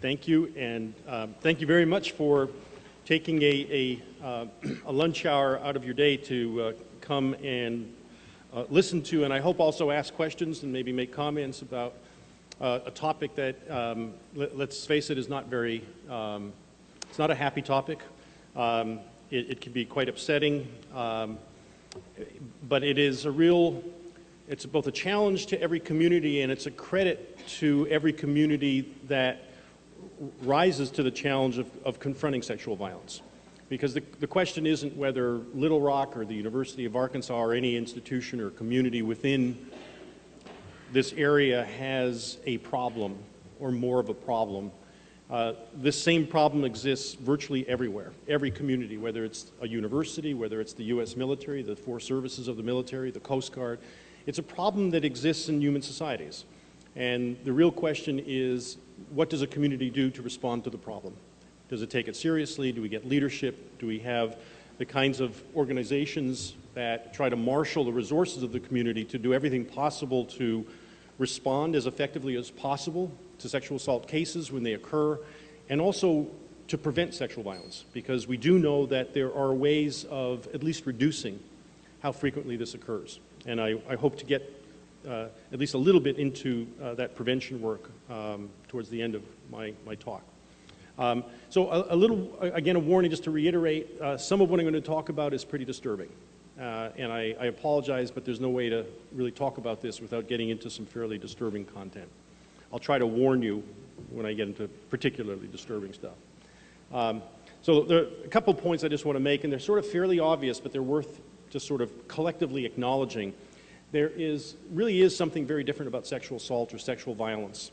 Thank you, and thank you very much for taking a lunch hour out of your day to come and listen to, and I hope also ask questions and maybe make comments about a topic that, let's face it, is not very, it's not a happy topic. It can be quite upsetting, but it is a real, it's both a challenge to every community and it's a credit to every community that rises to the challenge of confronting sexual violence. Because the question isn't whether Little Rock or the University of Arkansas or any institution or community within this area has a problem or more of a problem. This same problem exists virtually everywhere, every community, whether it's a university, whether it's the U.S. military, the four services of the military, the Coast Guard. It's a problem that exists in human societies. And the real question is, what does a community do to respond to the problem? Does it take it seriously? Do we get leadership? Do we have the kinds of organizations that try to marshal the resources of the community to do everything possible to respond as effectively as possible to sexual assault cases when they occur, and also to prevent sexual violence? Because we do know that there are ways of at least reducing how frequently this occurs. And I hope to get at least a little bit into that prevention work towards the end of my talk. So a little, again, a warning just to reiterate, some of what I'm going to talk about is pretty disturbing. And I apologize, but there's no way to really talk about this without getting into some fairly disturbing content. I'll try to warn you when I get into particularly disturbing stuff. So there are a couple points I just want to make, and they're sort of fairly obvious, but they're worth just sort of collectively acknowledging. There really is something very different about sexual assault or sexual violence.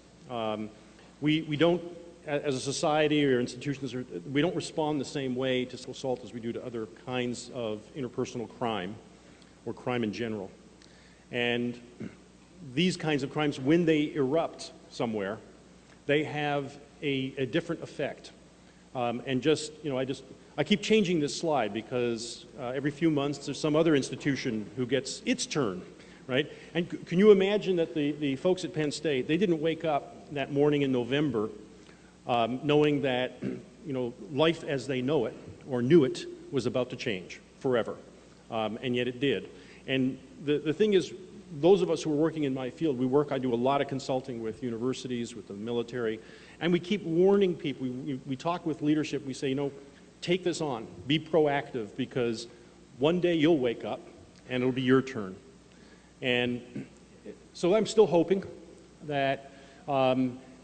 We don't, as a society or institutions, we don't respond the same way to sexual assault as we do to other kinds of interpersonal crime or crime in general. And these kinds of crimes, when they erupt somewhere, they have a different effect. And just, you know, I keep changing this slide because every few months there's some other institution who gets its turn, right? And can you imagine that the folks at Penn State, they didn't wake up that morning in November knowing that, you know, life as they know it or knew it was about to change forever, and yet it did. And the thing is, those of us who are working in my field, I do a lot of consulting with universities, with the military, and we keep warning people. We talk with leadership. We say, you know, take this on, be proactive, because one day you'll wake up and it'll be your turn. And so I'm still hoping that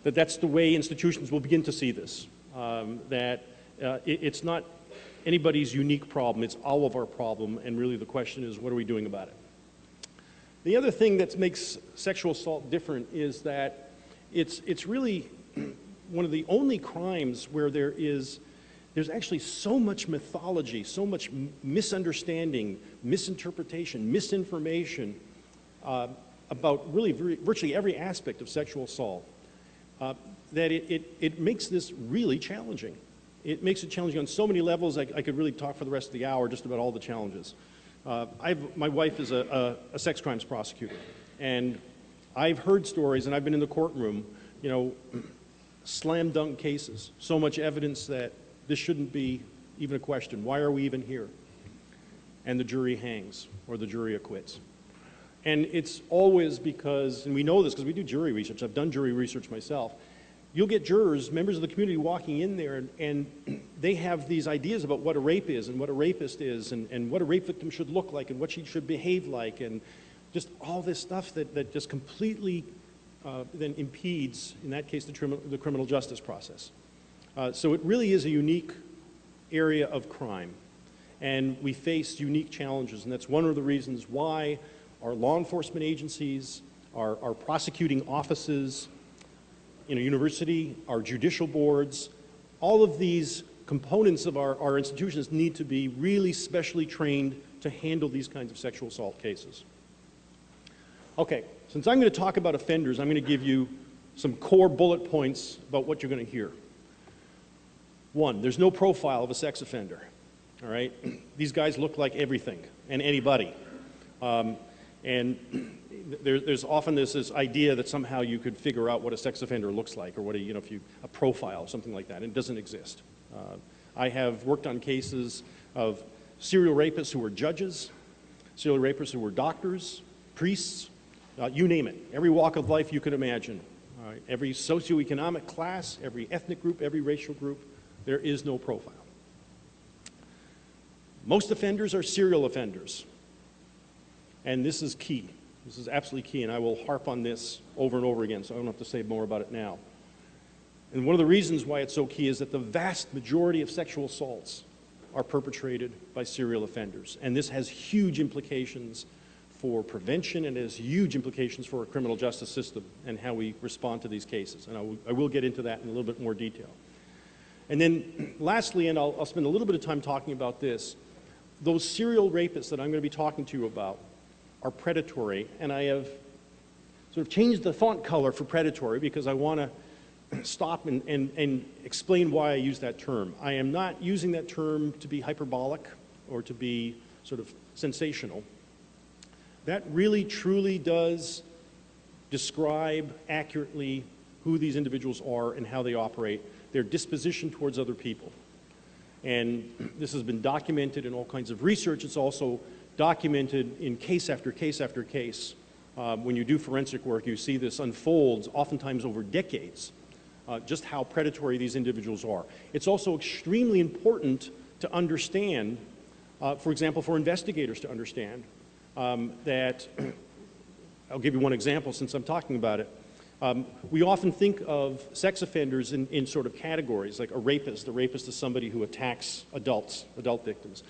that's the way institutions will begin to see this, it's not anybody's unique problem, it's all of our problem, and really the question is, what are we doing about it? The other thing that makes sexual assault different is that it's really one of the only crimes where there's actually so much mythology, so much misunderstanding, misinterpretation, misinformation about really virtually every aspect of sexual assault, that it makes this really challenging. It makes it challenging on so many levels. I could really talk for the rest of the hour just about all the challenges. My wife is a sex crimes prosecutor, and I've heard stories, and I've been in the courtroom, you know, slam dunk cases, so much evidence that this shouldn't be even a question. Why are we even here? And the jury hangs, or the jury acquits. And it's always because, and we know this because we do jury research, I've done jury research myself, you'll get jurors, members of the community walking in there, and they have these ideas about what a rape is and what a rapist is and what a rape victim should look like and what she should behave like, and just all this stuff that just completely then impedes, in that case, the criminal justice process. So it really is a unique area of crime, and we face unique challenges, and that's one of the reasons why our law enforcement agencies, our prosecuting offices, in a university, our judicial boards, all of these components of our institutions need to be really specially trained to handle these kinds of sexual assault cases. Okay, since I'm going to talk about offenders, I'm going to give you some core bullet points about what you're going to hear. One, there's no profile of a sex offender, all right? These guys look like everything and anybody. And there's often this idea that somehow you could figure out what a sex offender looks like, or what a profile, something like that, and it doesn't exist. I have worked on cases of serial rapists who were judges, serial rapists who were doctors, priests, you name it, every walk of life you could imagine. Every socioeconomic class, every ethnic group, every racial group, there is no profile. Most offenders are serial offenders. And this is key. This is absolutely key, and I will harp on this over and over again, so I don't have to say more about it now. And one of the reasons why it's so key is that the vast majority of sexual assaults are perpetrated by serial offenders. And this has huge implications for prevention, and has huge implications for our criminal justice system and how we respond to these cases. And I will get into that in a little bit more detail. And then lastly, and I'll spend a little bit of time talking about this, those serial rapists that I'm going to be talking to you about are predatory, and I have sort of changed the font color for predatory because I want to stop and explain why I use that term. I am not using that term to be hyperbolic or to be sort of sensational. That really truly does describe accurately who these individuals are and how they operate, their disposition towards other people. And this has been documented in all kinds of research. It's also documented in case after case after case. When you do forensic work, you see this unfolds oftentimes over decades, just how predatory these individuals are. It's also extremely important to understand, for example, for investigators to understand, that, I'll give you one example since I'm talking about it. We often think of sex offenders in sort of categories, like a rapist. A rapist is somebody who attacks adult victims.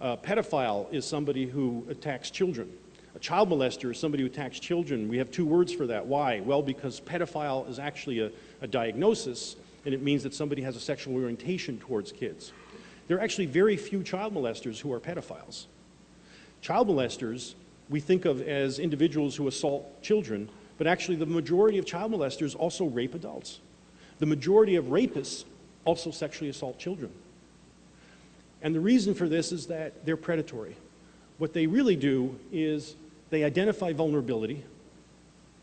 A pedophile is somebody who attacks children. A child molester is somebody who attacks children. We have two words for that. Why? Well, because pedophile is actually a diagnosis, and it means that somebody has a sexual orientation towards kids. There are actually very few child molesters who are pedophiles. Child molesters we think of as individuals who assault children, but actually the majority of child molesters also rape adults. The majority of rapists also sexually assault children. And the reason for this is that they're predatory. What they really do is they identify vulnerability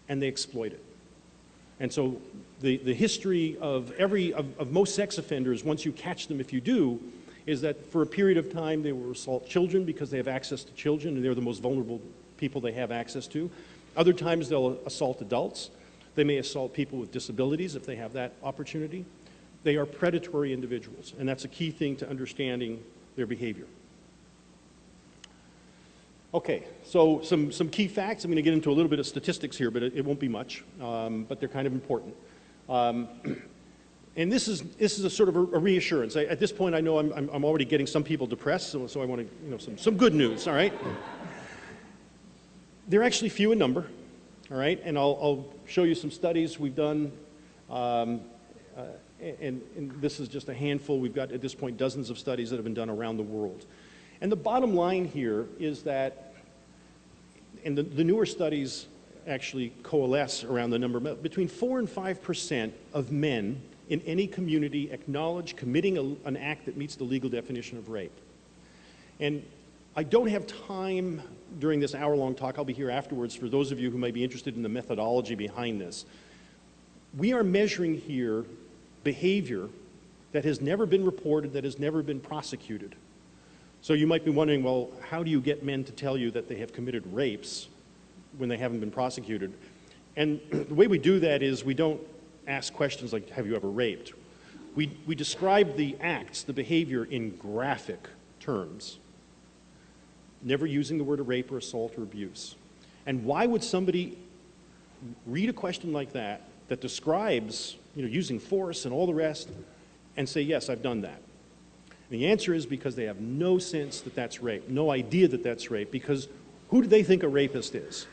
and they exploit it. And so the history of most sex offenders, once you catch them, if you do, is that for a period of time they will assault children because they have access to children and they're the most vulnerable people they have access to. Other times they'll assault adults. They may assault people with disabilities if they have that opportunity. They are predatory individuals, and that's a key thing to understanding their behavior. Okay, so some key facts. I'm going to get into a little bit of statistics here, but it won't be much, but they're kind of important. And this is a sort of a reassurance. At this point, I know I'm already getting some people depressed, so I want to, some good news, all right? They're actually few in number, all right? And I'll show you some studies we've done, and this is just a handful. We've got, at this point, dozens of studies that have been done around the world. And the bottom line here is that, and the newer studies actually coalesce around the number, between 4 and 5% of men in any community acknowledge committing an act that meets the legal definition of rape. And I don't have time during this hour-long talk. I'll be here afterwards for those of you who may be interested in the methodology behind this. We are measuring here behavior that has never been reported, that has never been prosecuted. So you might be wondering, well, how do you get men to tell you that they have committed rapes when they haven't been prosecuted? And the way we do that is we don't ask questions like, have you ever raped? We describe the acts, the behavior in graphic terms, never using the word rape or assault or abuse. And why would somebody read a question like that that describes, using force and all the rest, and say, yes, I've done that? And the answer is because they have no sense that that's rape, no idea that that's rape, because who do they think a rapist is?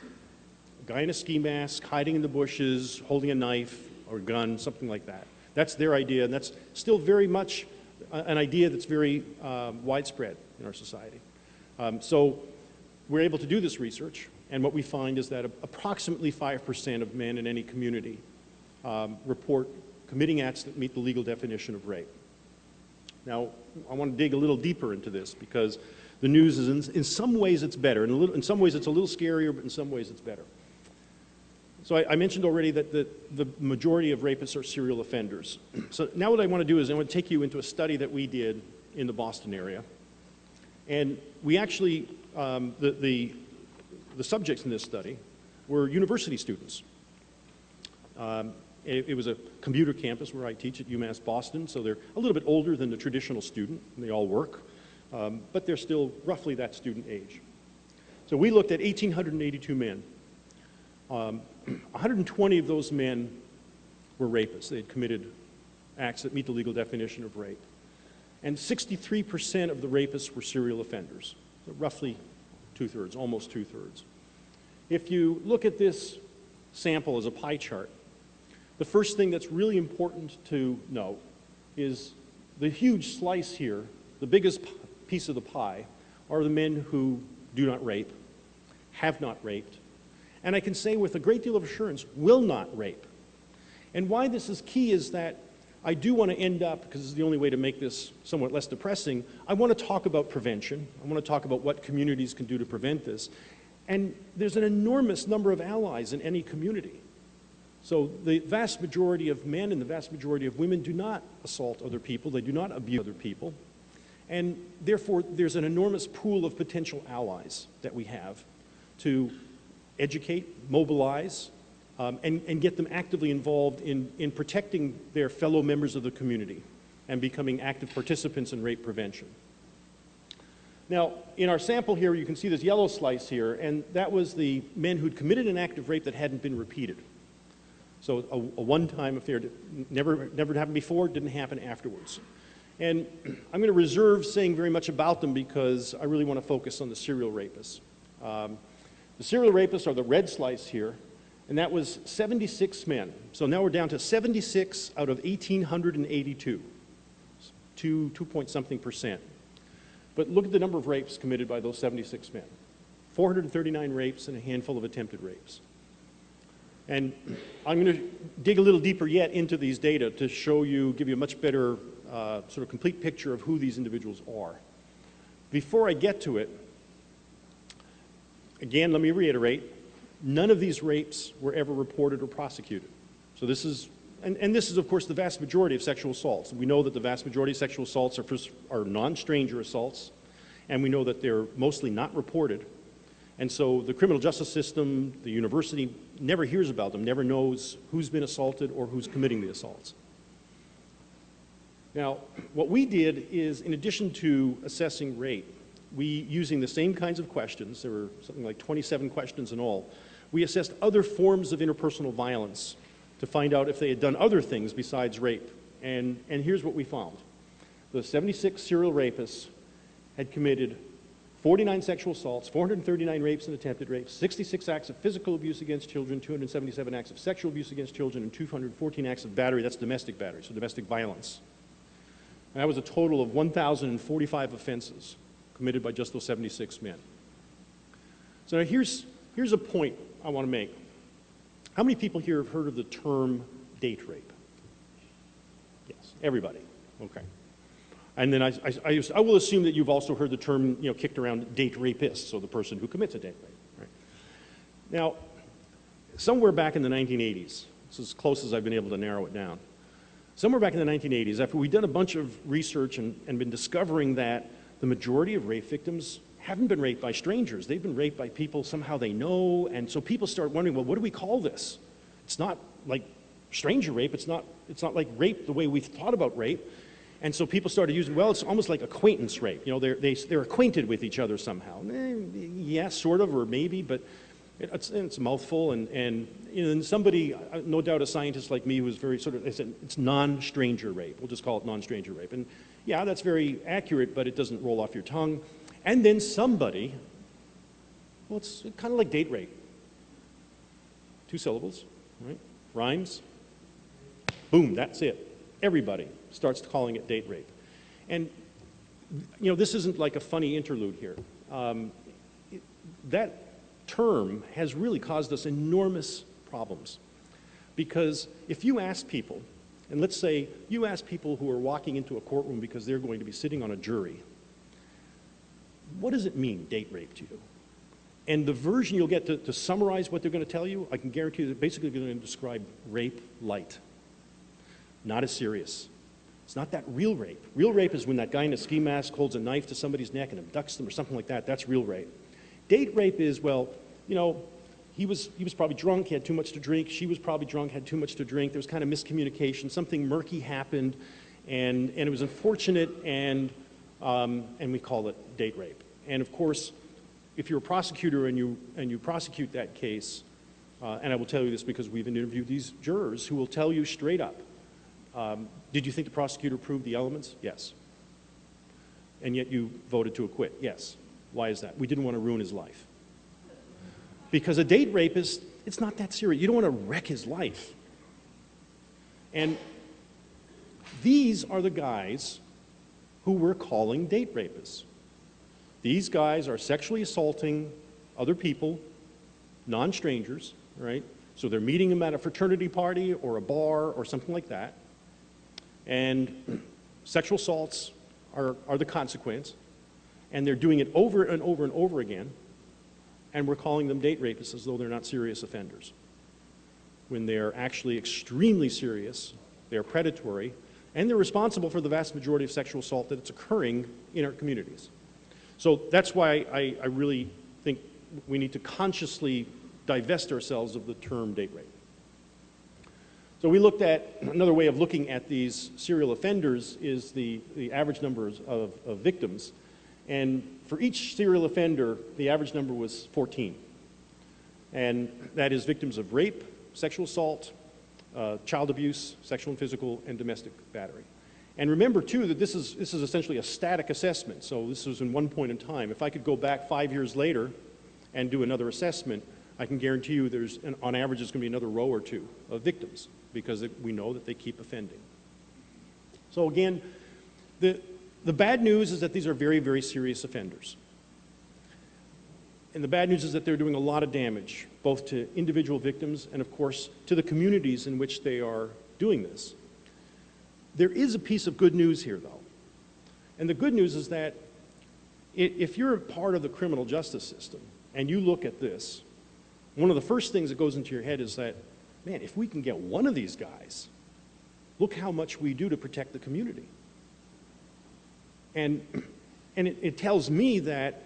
A guy in a ski mask, hiding in the bushes, holding a knife or a gun, something like that. That's their idea, and that's still very much an idea that's very widespread in our society. So we're able to do this research, and what we find is that approximately 5% of men in any community report committing acts that meet the legal definition of rape. Now, I want to dig a little deeper into this because the news is in some ways it's better. In some ways it's a little scarier, but in some ways it's better. So I mentioned already that the majority of rapists are serial offenders. So now what I want to do is I want to take you into a study that we did in the Boston area. And we actually, the subjects in this study were university students. It was a commuter campus where I teach at UMass Boston, so they're a little bit older than the traditional student, and they all work, but they're still roughly that student age. So we looked at 1,882 men. 120 of those men were rapists. They had committed acts that meet the legal definition of rape. And 63% of the rapists were serial offenders, so roughly two-thirds, almost two-thirds. If you look at this sample as a pie chart, the first thing that's really important to note is the huge slice here, the biggest piece of the pie, are the men who do not rape, have not raped, and I can say with a great deal of assurance, will not rape. And why this is key is that I do want to end up, because this is the only way to make this somewhat less depressing, I want to talk about prevention. I want to talk about what communities can do to prevent this. And there's an enormous number of allies in any community. So the vast majority of men and the vast majority of women do not assault other people. They do not abuse other people. And therefore, there's an enormous pool of potential allies that we have to educate, mobilize, and get them actively involved in protecting their fellow members of the community and becoming active participants in rape prevention. Now, in our sample here, you can see this yellow slice here, and that was the men who'd committed an act of rape that hadn't been repeated. So a one-time affair, never happened before, didn't happen afterwards. And I'm going to reserve saying very much about them because I really want to focus on the serial rapists. The serial rapists are the red slice here, and that was 76 men. So now we're down to 76 out of 1,882, 2.something%. But look at the number of rapes committed by those 76 men. 439 rapes and a handful of attempted rapes. And I'm going to dig a little deeper yet into these data to show you, give you a much better sort of complete picture of who these individuals are. Before I get to it, again, let me reiterate, none of these rapes were ever reported or prosecuted. So this is, and this is, of course, the vast majority of sexual assaults. We know that the vast majority of sexual assaults are non-stranger assaults, and we know that they're mostly not reported. And so the criminal justice system, the university, never hears about them, never knows who's been assaulted or who's committing the assaults. Now, what we did is, in addition to assessing rape, using the same kinds of questions, there were something like 27 questions in all, we assessed other forms of interpersonal violence to find out if they had done other things besides rape. And here's what we found. The 76 serial rapists had committed 49 sexual assaults, 439 rapes and attempted rapes, 66 acts of physical abuse against children, 277 acts of sexual abuse against children, and 214 acts of battery. That's domestic battery, so domestic violence. And that was a total of 1,045 offenses committed by just those 76 men. So now here's a point I want to make. How many people here have heard of the term date rape? Yes, everybody. Okay. And then I will assume that you've also heard the term, kicked around, date rapist, so the person who commits a date rape. Right? Now, somewhere back in the 1980s, this is as close as I've been able to narrow it down. Somewhere back in the 1980s, after we'd done a bunch of research and been discovering that the majority of rape victims haven't been raped by strangers. They've been raped by people somehow they know, and so people start wondering, well, what do we call this? It's not like stranger rape. It's not like rape the way we've thought about rape. And so people started using, well, it's almost like acquaintance rape. They're acquainted with each other somehow. Yeah, sort of, or maybe, but it's a mouthful. And somebody, no doubt a scientist like me, who was very they said, it's non-stranger rape. We'll just call it non-stranger rape. And yeah, that's very accurate, but it doesn't roll off your tongue. And then somebody, well, it's kind of like date rape. 2 syllables, right? Rhymes. Boom, that's it. Everybody starts calling it date rape. And, this isn't like a funny interlude here. That term has really caused us enormous problems. Because if you ask people, and let's say you ask people who are walking into a courtroom because they're going to be sitting on a jury, what does it mean, date rape, to you? And the version you'll get to summarize what they're going to tell you, I can guarantee you they're basically going to describe rape light. Not as serious. It's not that real rape. Real rape is when that guy in a ski mask holds a knife to somebody's neck and abducts them or something like that. That's real rape. Date rape is, well, you know, he was probably drunk, he had too much to drink. She was probably drunk, had too much to drink. There was kind of miscommunication. Something murky happened, and it was unfortunate, and we call it date rape. And of course, if you're a prosecutor and you prosecute that case, and I will tell you this because we've interviewed these jurors who will tell you straight up, did you think the prosecutor proved the elements? Yes. And yet you voted to acquit? Yes. Why is that? We didn't want to ruin his life. Because a date rapist, it's not that serious. You don't want to wreck his life. And these are the guys who we're calling date rapists. These guys are sexually assaulting other people, non-strangers, right? So they're meeting them at a fraternity party or a bar or something like that. And sexual assaults are the consequence. And they're doing it over and over and over again. And we're calling them date rapists as though they're not serious offenders, when they're actually extremely serious, they're predatory, and they're responsible for the vast majority of sexual assault that's occurring in our communities. So that's why I really think we need to consciously divest ourselves of the term date rape. So we looked at, another way of looking at these serial offenders is the average numbers of victims. And for each serial offender, the average number was 14. And that is victims of rape, sexual assault, child abuse, sexual and physical, and domestic battery. And remember, too, that this is essentially a static assessment. So this was in one point in time. If I could go back 5 years later and do another assessment, I can guarantee you there's, on average, there's going to be another row or two of victims because we know that they keep offending. So again, the bad news is that these are very, very serious offenders. And the bad news is that they're doing a lot of damage, both to individual victims and, of course, to the communities in which they are doing this. There is a piece of good news here, though. And the good news is that if you're a part of the criminal justice system and you look at this, one of the first things that goes into your head is that, man, if we can get one of these guys, look how much we do to protect the community. And it tells me that,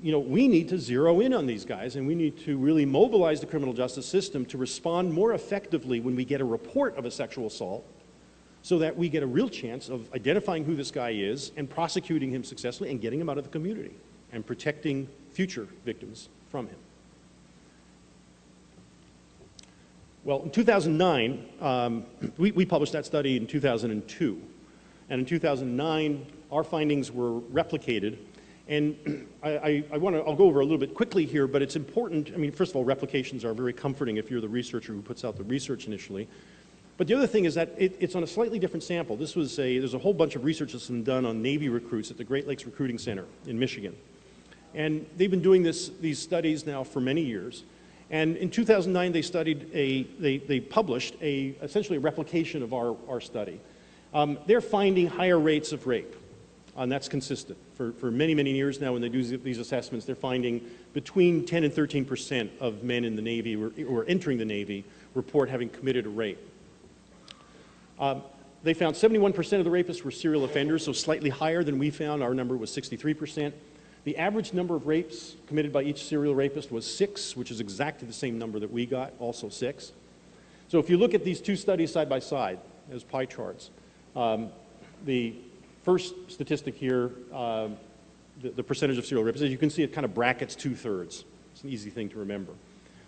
you know, we need to zero in on these guys, and we need to really mobilize the criminal justice system to respond more effectively when we get a report of a sexual assault, so that we get a real chance of identifying who this guy is and prosecuting him successfully and getting him out of the community and protecting future victims from him. Well, in 2009, we published that study in 2002. And in 2009, our findings were replicated. And I'll go over a little bit quickly here, but it's important. I mean, first of all, replications are very comforting if you're the researcher who puts out the research initially. But the other thing is that it's on a slightly different sample. There's a whole bunch of research that's been done on Navy recruits at the Great Lakes Recruiting Center in Michigan. And they've been doing these studies now for many years. And in 2009, they published essentially a replication of our study. They're finding higher rates of rape, and that's consistent. For many, many years now when they do these assessments, they're finding between 10 and 13% of men in the Navy or entering the Navy report having committed a rape. They found 71% of the rapists were serial offenders, so slightly higher than we found. Our number was 63%. The average number of rapes committed by each serial rapist was 6, which is exactly the same number that we got, also 6. So if you look at these two studies side by side as pie charts, the first statistic here, the percentage of serial rapists, as you can see, it kind of brackets 2/3. It's an easy thing to remember.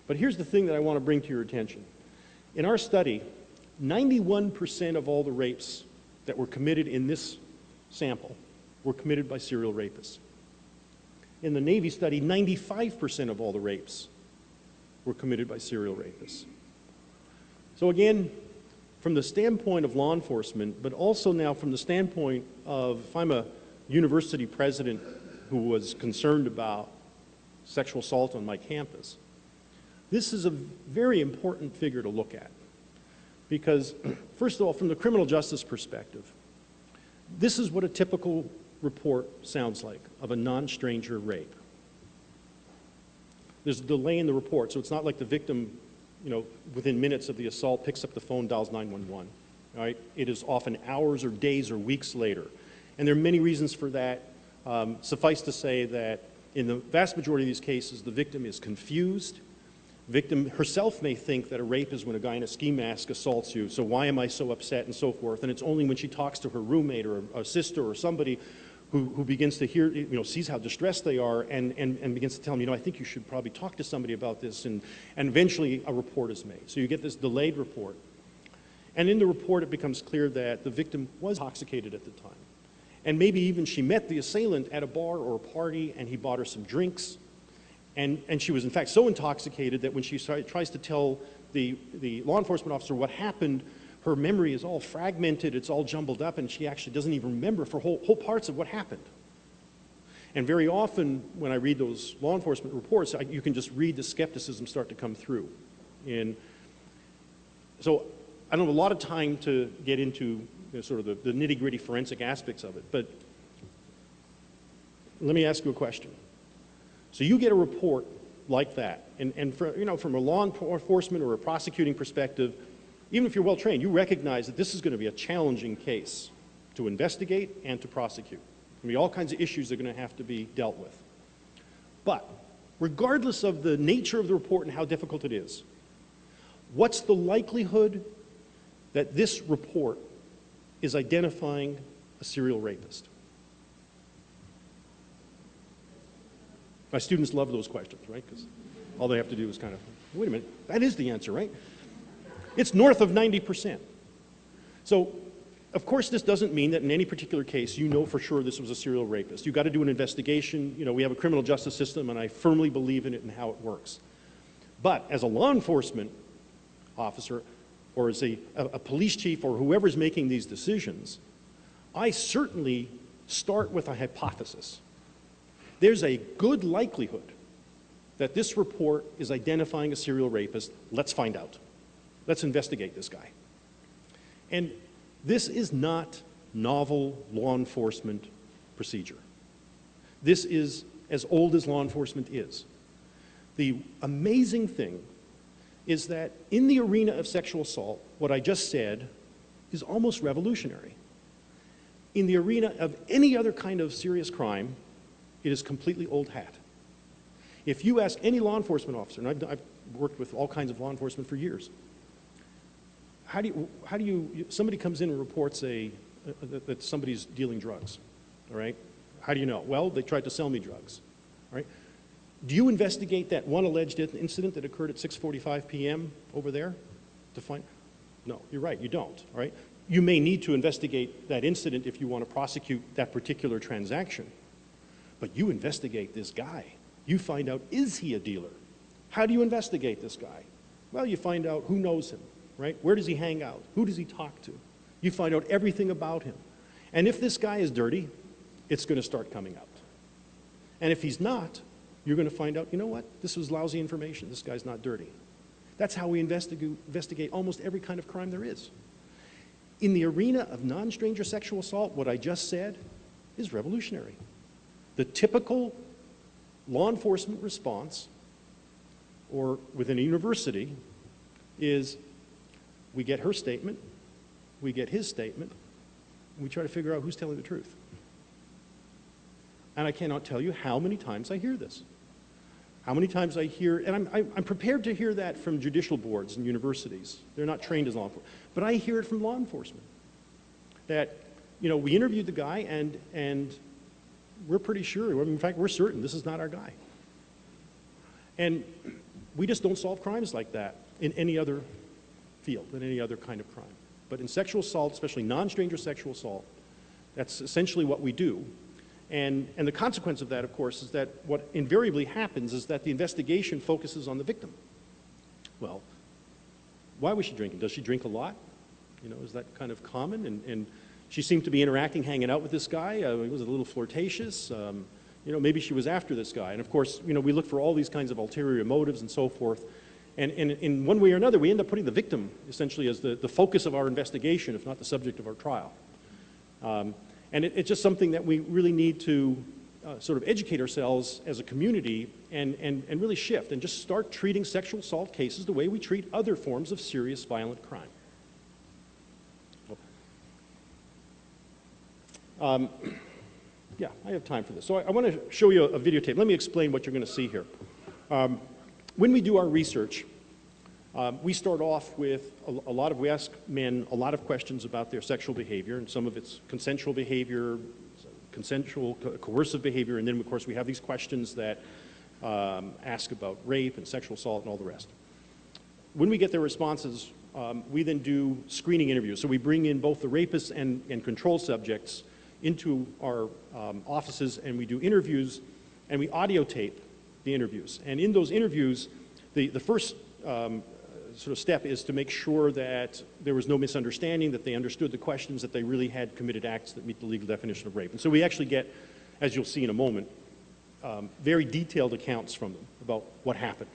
But here's the thing that I want to bring to your attention. In our study, 91% of all the rapes that were committed in this sample were committed by serial rapists. In the Navy study, 95% of all the rapes were committed by serial rapists. So again, from the standpoint of law enforcement, but also now from the standpoint of, if I'm a university president who was concerned about sexual assault on my campus, this is a very important figure to look at. Because, first of all, from the criminal justice perspective, this is what a typical report sounds like of a non-stranger rape. There's a delay in the report, so it's not like the victim, within minutes of the assault picks up the phone, dials 911. All right? It is often hours or days or weeks later. And there are many reasons for that. Suffice to say that in the vast majority of these cases, the victim is confused. Victim herself may think that a rape is when a guy in a ski mask assaults you, so why am I so upset, and so forth. And it's only when she talks to her roommate or a sister or somebody who begins to hear, sees how distressed they are and begins to tell them, I think you should probably talk to somebody about this, and eventually a report is made. So you get this delayed report. And in the report, it becomes clear that the victim was intoxicated at the time. And maybe even she met the assailant at a bar or a party, and he bought her some drinks. And she was, in fact, so intoxicated that when she tries to tell the law enforcement officer what happened, her memory is all fragmented, it's all jumbled up, and she actually doesn't even remember for whole parts of what happened. And very often, when I read those law enforcement reports, you can just read the skepticism start to come through. And so I don't have a lot of time to get into sort of the nitty-gritty forensic aspects of it, but let me ask you a question. So you get a report like that, and from a law enforcement or a prosecuting perspective, even if you're well trained, you recognize that this is going to be a challenging case to investigate and to prosecute. There's going to be all kinds of issues that are going to have to be dealt with. But regardless of the nature of the report and how difficult it is, what's the likelihood that this report is identifying a serial rapist? My students love those questions, right? Because all they have to do is kind of, wait a minute, that is the answer, right? It's north of 90%. So, of course, this doesn't mean that in any particular case you know for sure this was a serial rapist. You've got to do an investigation. We have a criminal justice system, and I firmly believe in it and how it works. But as a law enforcement officer, or as a police chief, or whoever's making these decisions, I certainly start with a hypothesis. There's a good likelihood that this report is identifying a serial rapist. Let's find out. Let's investigate this guy. And this is not novel law enforcement procedure. This is as old as law enforcement is. The amazing thing is that in the arena of sexual assault, what I just said is almost revolutionary. In the arena of any other kind of serious crime, it is completely old hat. If you ask any law enforcement officer, and I've worked with all kinds of law enforcement for years, somebody comes in and reports that somebody's dealing drugs, all right? How do you know? Well, they tried to sell me drugs, all right? Do you investigate that one alleged incident that occurred at 6:45 p.m. over there to find? No, you're right, you don't, all right? You may need to investigate that incident if you want to prosecute that particular transaction, but you investigate this guy. You find out, is he a dealer? How do you investigate this guy? Well, you find out who knows him, right? Where does he hang out? Who does he talk to? You find out everything about him. And if this guy is dirty, it's going to start coming out. And if he's not, you're going to find out, you know what? This was lousy information. This guy's not dirty. That's how we investigate almost every kind of crime there is. In the arena of non-stranger sexual assault, what I just said is revolutionary. The typical law enforcement response, or within a university, is we get her statement, we get his statement, and we try to figure out who's telling the truth. And I cannot tell you how many times I hear this. How many times I hear, and I'm prepared to hear that from judicial boards and universities. They're not trained as law enforcement. But I hear it from law enforcement. That, we interviewed the guy and we're pretty sure, in fact, we're certain this is not our guy. And we just don't solve crimes like that in any other field, in any other kind of crime. But in sexual assault, especially non-stranger sexual assault, that's essentially what we do. And the consequence of that, of course, is that what invariably happens is that the investigation focuses on the victim. Well, why was she drinking? Does she drink a lot? Is that kind of common? And she seemed to be interacting, hanging out with this guy. He was a little flirtatious. Maybe she was after this guy. And of course, we look for all these kinds of ulterior motives and so forth. And in one way or another, we end up putting the victim essentially as the focus of our investigation, if not the subject of our trial. And it's just something that we really need to sort of educate ourselves as a community and really shift and just start treating sexual assault cases the way we treat other forms of serious violent crime. Yeah, I have time for this. So I want to show you a videotape. Let me explain what you're going to see here. When we do our research, we start off with we ask men a lot of questions about their sexual behavior, and some of it's consensual behavior, coercive behavior, and then of course we have these questions that ask about rape and sexual assault and all the rest. When we get their responses, we then do screening interviews. So we bring in both the rapists and control subjects into our offices, and we do interviews, and we audio tape the interviews. And in those interviews, the first sort of step is to make sure that there was no misunderstanding, that they understood the questions, that they really had committed acts that meet the legal definition of rape. And so we actually get, as you'll see in a moment, very detailed accounts from them about what happened.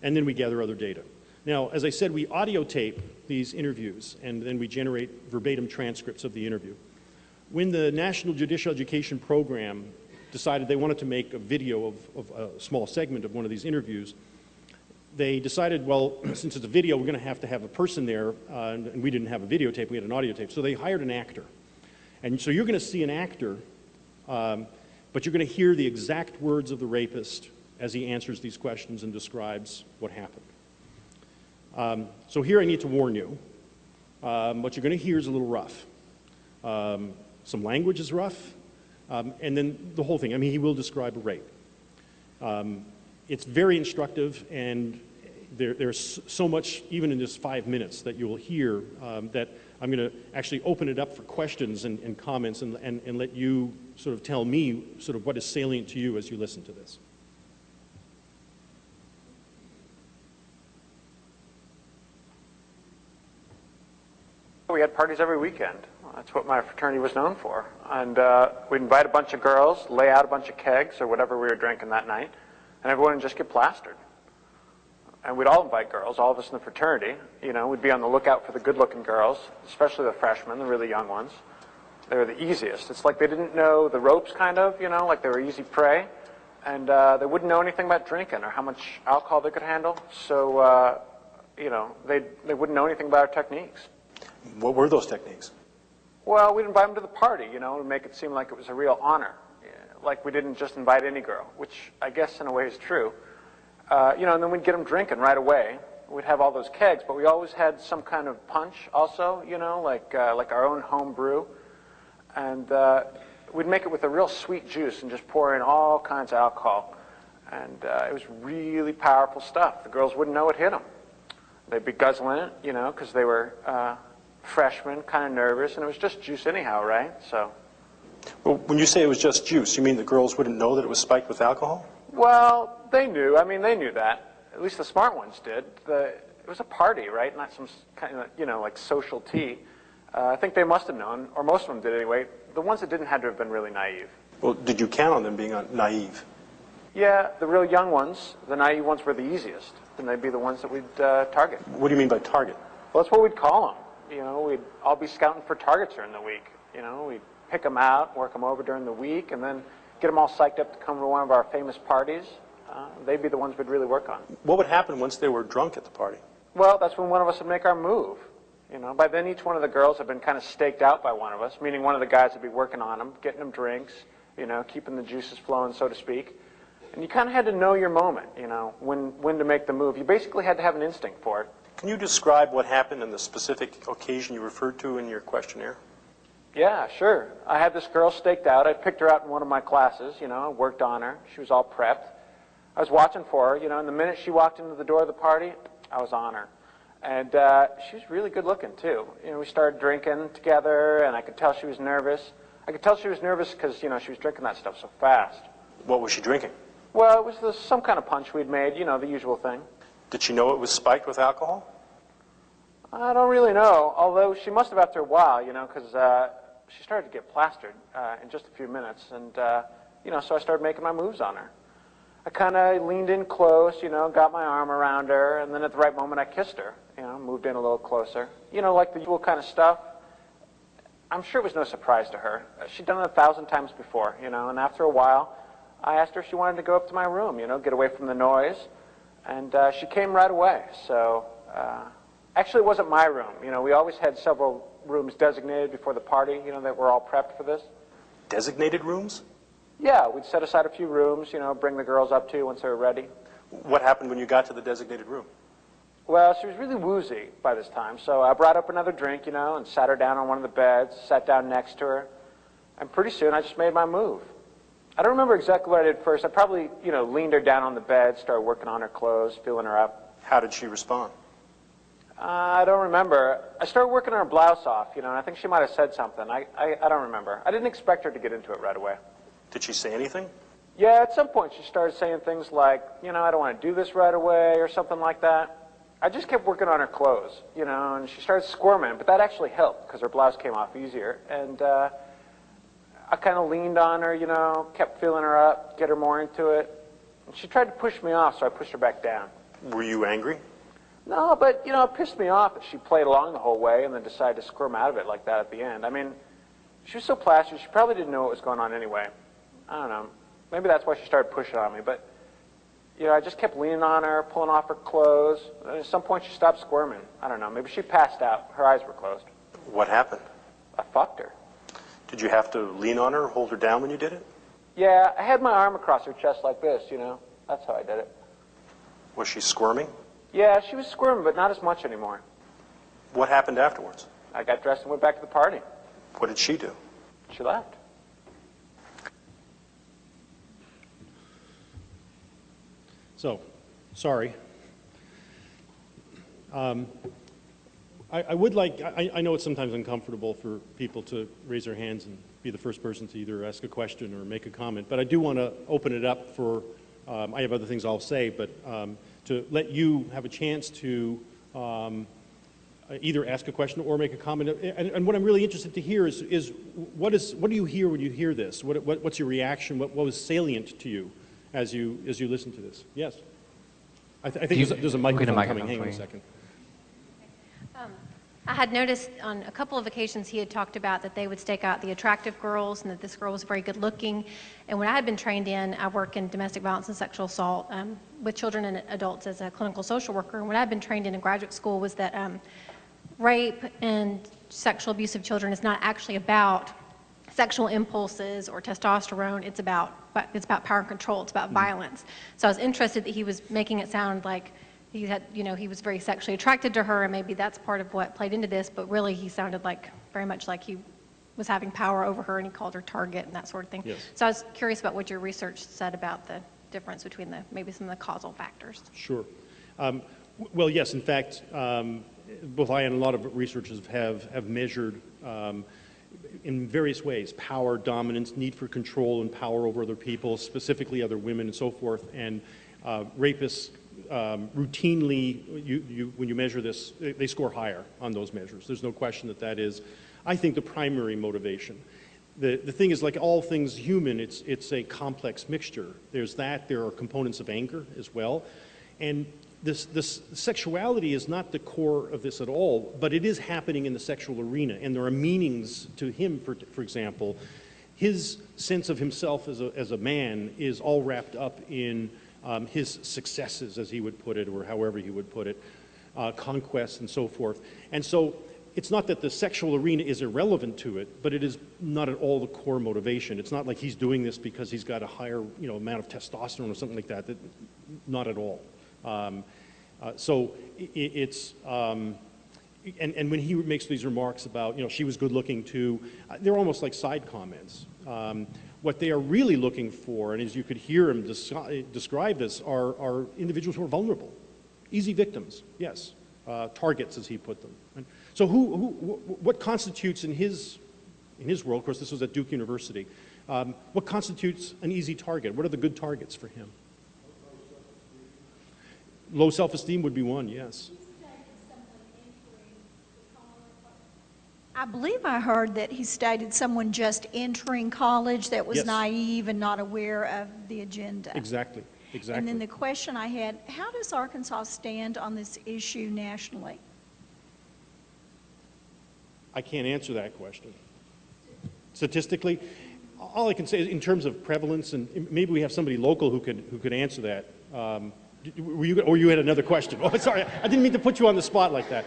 And then we gather other data. Now, as I said, we audio tape these interviews, and then we generate verbatim transcripts of the interview. When the National Judicial Education Program decided they wanted to make a video of a small segment of one of these interviews, they decided, well, since it's a video, we're going to have a person there, and we didn't have a videotape, we had an audio tape, so they hired an actor. And so you're going to see an actor, but you're going to hear the exact words of the rapist as he answers these questions and describes what happened. So here I need to warn you, what you're going to hear is a little rough. Some language is rough, and then the whole thing. I mean, he will describe a rape. It's very instructive, and there's so much, even in just 5 minutes, that you will hear that I'm going to actually open it up for questions and comments and let you sort of tell me sort of what is salient to you as you listen to this. We had parties every weekend. That's what my fraternity was known for. And we'd invite a bunch of girls, lay out a bunch of kegs or whatever we were drinking that night, and everyone would just get plastered. And we'd all invite girls, all of us in the fraternity. You know, we'd be on the lookout for the good-looking girls, especially the freshmen, the really young ones. They were the easiest. It's like they didn't know the ropes, kind of, you know, like they were easy prey. And they wouldn't know anything about drinking or how much alcohol they could handle. So, you know, they wouldn't know anything about our techniques. What were those techniques? Well, we'd invite them to the party, you know, to make it seem like it was a real honor. Like we didn't just invite any girl, which I guess in a way is true. You know, and then we'd get them drinking right away. We'd have all those kegs, but we always had some kind of punch also, you know, like our own home brew. And we'd make it with a real sweet juice and just pour in all kinds of alcohol. And it was really powerful stuff. The girls wouldn't know it hit them. They'd be guzzling it, you know, because they were freshmen, kind of nervous, and it was just juice anyhow, right? So. Well, when you say it was just juice, you mean the girls wouldn't know that it was spiked with alcohol? Well, they knew. I mean, they knew that. At least the smart ones did. It was a party, right? Not some kind of, you know, like social tea. I think they must have known, or most of them did anyway. The ones that didn't had to have been really naive. Well, did you count on them being naive? Yeah, the real young ones, the naive ones were the easiest, and they'd be the ones that we'd target. What do you mean by target? Well, that's what we'd call them. You know, we'd all be scouting for targets during the week. You know, we'd pick them out, work them over during the week, and then get them all psyched up to come to one of our famous parties. They'd be the ones we'd really work on. What would happen once they were drunk at the party? Well, that's when one of us would make our move. You know, by then each one of the girls had been kind of staked out by one of us, meaning one of the guys would be working on them, getting them drinks, you know, keeping the juices flowing, so to speak. And you kind of had to know your moment, you know, when to make the move. You basically had to have an instinct for it. Can you describe what happened on the specific occasion you referred to in your questionnaire? Yeah, sure. I had this girl staked out. I picked her out in one of my classes, you know, worked on her. She was all prepped. I was watching for her, you know, and the minute she walked into the door of the party, I was on her. And she was really good looking, too. You know, we started drinking together, and I could tell she was nervous. I could tell she was nervous because, you know, she was drinking that stuff so fast. What was she drinking? Well, it was some kind of punch we'd made, you know, the usual thing. Did she know it was spiked with alcohol? I don't really know, although she must have after a while, you know, because she started to get plastered in just a few minutes. And, you know, so I started making my moves on her. I kind of leaned in close, you know, got my arm around her, and then at the right moment I kissed her, you know, moved in a little closer. You know, like the usual kind of stuff. I'm sure it was no surprise to her. She'd done it 1,000 times before, you know, and after a while, I asked her if she wanted to go up to my room, you know, get away from the noise, and she came right away. So, actually, it wasn't my room. You know, we always had several rooms designated before the party, you know, that were all prepped for this. Designated rooms? Yeah, we'd set aside a few rooms, you know, bring the girls up to once they were ready. What happened when you got to the designated room? Well, she was really woozy by this time, so I brought up another drink, you know, and sat her down on one of the beds, sat down next to her, and pretty soon I just made my move. I don't remember exactly what I did first. I probably, you know, leaned her down on the bed, started working on her clothes, feeling her up. How did she respond? I don't remember. I started working her blouse off, you know, and I think she might have said something. I don't remember. I didn't expect her to get into it right away. Did she say anything? Yeah, at some point she started saying things like, you know, I don't want to do this right away or something like that. I just kept working on her clothes, you know, and she started squirming, but that actually helped because her blouse came off easier. And I kind of leaned on her, you know, kept feeling her up, get her more into it. And she tried to push me off, so I pushed her back down. Were you angry? No, but, you know, it pissed me off that she played along the whole way and then decided to squirm out of it like that at the end. I mean, she was so placid, she probably didn't know what was going on anyway. I don't know. Maybe that's why she started pushing on me, but, you know, I just kept leaning on her, pulling off her clothes. And at some point, she stopped squirming. I don't know. Maybe she passed out. Her eyes were closed. What happened? I fucked her. Did you have to lean on her, hold her down when you did it? Yeah, I had my arm across her chest like this, you know. That's how I did it. Was she squirming? Yeah, she was squirming, but not as much anymore. What happened afterwards? I got dressed and went back to the party. What did she do? She left. So, sorry. I would like, I know it's sometimes uncomfortable for people to raise their hands and be the first person to either ask a question or make a comment, but I do want to open it up for, I have other things I'll say, but to let you have a chance to either ask a question or make a comment. And what I'm really interested to hear is what do you hear when you hear this? What's your reaction? What was salient to you as you listen to this? Yes. I think there's a microphone coming. Hang on a second. I had noticed on a couple of occasions he had talked about that they would stake out the attractive girls and that this girl was very good looking. And when I had been trained I work in domestic violence and sexual assault with children and adults as a clinical social worker. And what I had been trained in graduate school was that rape and sexual abuse of children is not actually about sexual impulses or testosterone. It's about power and control. It's about violence. So I was interested that he was making it sound like he had, you know, he was very sexually attracted to her, and maybe that's part of what played into this, but really he sounded like, very much like he was having power over her and he called her target and that sort of thing. Yes. So I was curious about what your research said about the difference between maybe some of the causal factors. Sure. Well, yes, in fact, both I and a lot of researchers have measured in various ways, power, dominance, need for control and power over other people, specifically other women and so forth, and rapists routinely, when you measure this, they score higher on those measures. There's no question that is, I think, the primary motivation. The thing is, like all things human, it's a complex mixture. There's that, there are components of anger as well, and this sexuality is not the core of this at all, but it is happening in the sexual arena, and there are meanings to him, for example. His sense of himself as a man is all wrapped up in his successes, as he would put it, or however he would put it, conquests and so forth. And so it's not that the sexual arena is irrelevant to it, but it is not at all the core motivation. It's not like he's doing this because he's got a higher, you know, amount of testosterone or something like that. Not at all. And when he makes these remarks about, you know, she was good looking too, they're almost like side comments. What they are really looking for, and as you could hear him describe this, are individuals who are vulnerable, easy victims, yes, targets as he put them. And so what constitutes in his world, of course this was at Duke University, what constitutes an easy target? What are the good targets for him? Low self-esteem would be one, yes. I believe I heard that he stated someone just entering college that was Yes. naive and not aware of the agenda. Exactly. And then the question I had, how does Arkansas stand on this issue nationally? I can't answer that question. statistically. All I can say is in terms of prevalence, and maybe we have somebody local who could answer that. Or you had another question? Oh, sorry, I didn't mean to put you on the spot like that.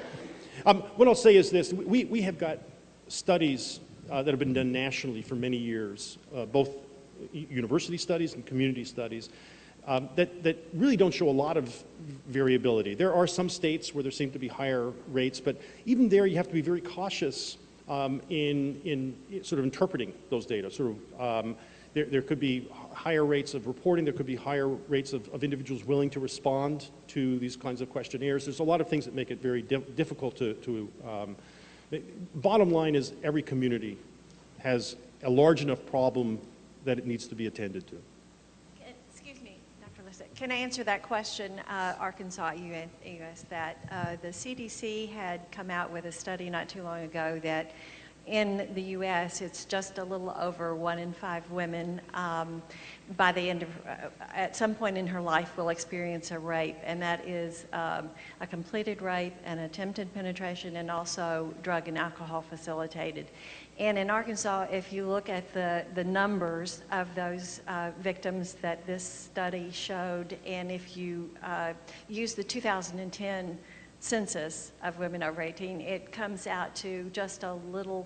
What I'll say is this: we have got studies that have been done nationally for many years, both university studies and community studies, that really don't show a lot of variability. There are some states where there seem to be higher rates, but even there you have to be very cautious in sort of interpreting those data. There could be higher rates of reporting, there could be higher rates of individuals willing to respond to these kinds of questionnaires. There's a lot of things that make it very difficult to bottom line is every community has a large enough problem that it needs to be attended to. Excuse me, Dr. Lisak. Can I answer that question? Arkansas, you asked that. The CDC had come out with a study not too long ago that in the U.S., it's just a little over 1 in 5 women by the end of, at some point in her life will experience a rape, and that is a completed rape, an attempted penetration, and also drug and alcohol facilitated. And in Arkansas, if you look at the numbers of those victims that this study showed, and if you use the 2010 census of women over 18, it comes out to just a little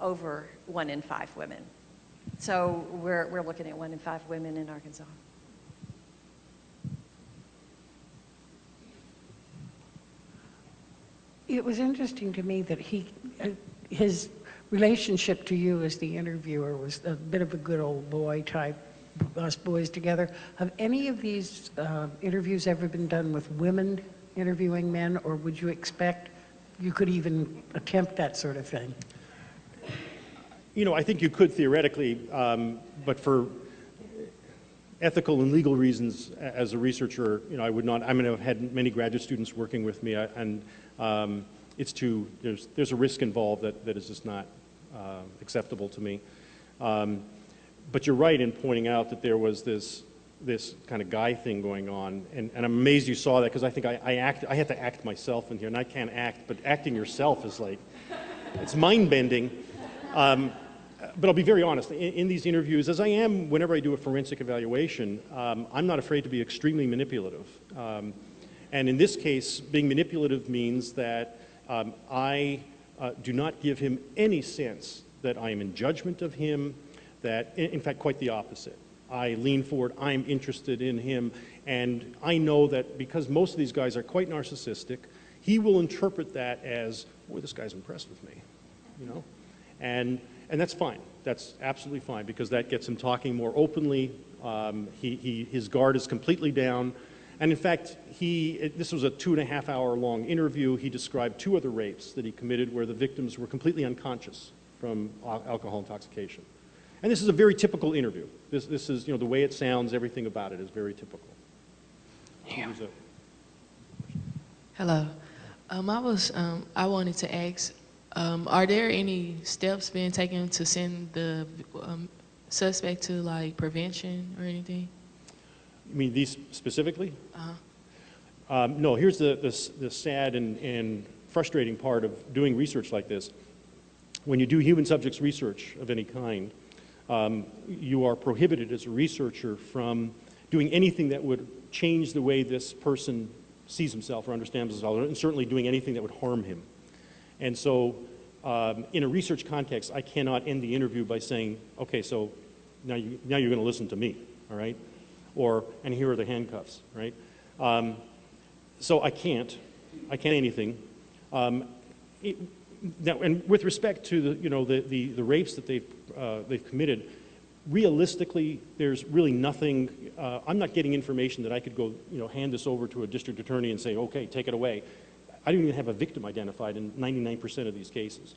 over 1 in 5 women. So we're looking at 1 in 5 women in Arkansas. It was interesting to me that his relationship to you as the interviewer was a bit of a good old boy type, us boys together. Have any of these interviews ever been done with women interviewing men, or would you expect you could even attempt that sort of thing? You know, I think you could theoretically, but for ethical and legal reasons, as a researcher, you know, I would not. I mean, I've had many graduate students working with me, and it's too. There's a risk involved that is just not acceptable to me. But you're right in pointing out that there was this kind of guy thing going on, and I'm amazed you saw that, because I think I had to act myself in here, and I can't act, but acting yourself is like, it's mind-bending. But I'll be very honest, in these interviews, as I am whenever I do a forensic evaluation, I'm not afraid to be extremely manipulative. And in this case, being manipulative means that I do not give him any sense that I am in judgment of him, that, in fact, quite the opposite. I lean forward, I'm interested in him, and I know that because most of these guys are quite narcissistic, he will interpret that as, boy, this guy's impressed with me, you know? And that's fine. That's absolutely fine, because that gets him talking more openly. His guard is completely down. And in fact, this was a 2.5-hour long interview. He described 2 other rapes that he committed where the victims were completely unconscious from alcohol intoxication. And this is a very typical interview. This is, you know, the way it sounds, everything about it is very typical. Yeah. Hello. I wanted to ask, are there any steps being taken to send the suspect to like prevention or anything? You mean these specifically? Uh-huh. No, here's the sad and frustrating part of doing research like this. When you do human subjects research of any kind, you are prohibited as a researcher from doing anything that would change the way this person sees himself or understands himself, and certainly doing anything that would harm him. And so in a research context, I cannot end the interview by saying, okay, so now you're going to listen to me, all right? Or, and here are the handcuffs, right? So I can't anything. Now, and with respect to the rapes that they've committed, realistically, there's really nothing. I'm not getting information that I could go, hand this over to a district attorney and say, okay, take it away. I don't even have a victim identified in 99% of these cases.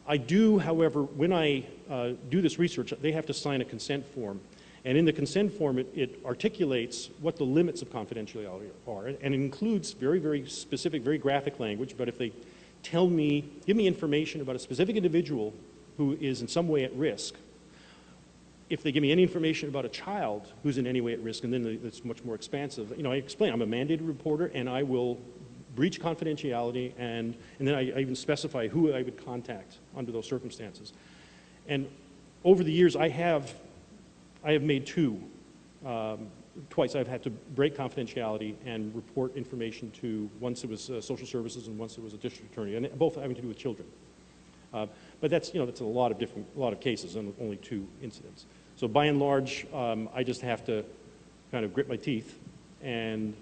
I do, however, when I do this research, they have to sign a consent form. And in the consent form, it articulates what the limits of confidentiality are. And it includes very, very specific, very graphic language. But if they tell me, give me information about a specific individual who is in some way at risk, if they give me any information about a child who's in any way at risk, and then it's much more expansive, I explain, I'm a mandated reporter, and I will breach confidentiality, and then I even specify who I would contact under those circumstances. And over the years, I have made twice I've had to break confidentiality and report information to, once it was social services and once it was a district attorney, and both having to do with children. But that's, that's a lot of cases and only 2 incidents. So by and large, I just have to kind of grit my teeth and